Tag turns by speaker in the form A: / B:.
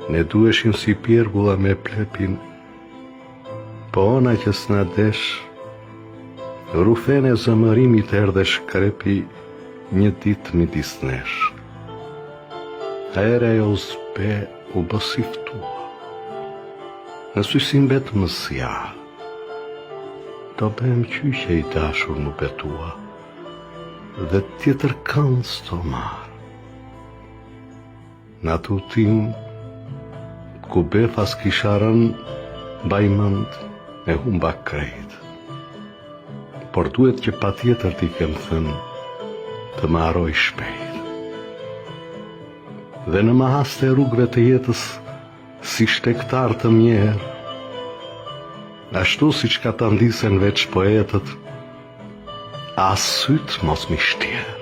A: Ne duheshim si pjergulla me plepin, po ona që s'na desh, rufene zëmërimit erdhe shkrepi një ditë midis nesh. Aere jo zbe u bësiftua, në sysim bet mësja, do bëhem qyqe i dashur më betua, dhe tjetër kënd s'to marë. Në tutin, ku befas kisharën, bajmënd e humba krejt. Por duhet që pa tjetër ti kem thënë, të më haroj shpejt. Dhe në mahaste rrugve të jetës, si shtektar të mjerë, ashtu si që ka të ndisen veç poetët, as syt mos mi shtjerë.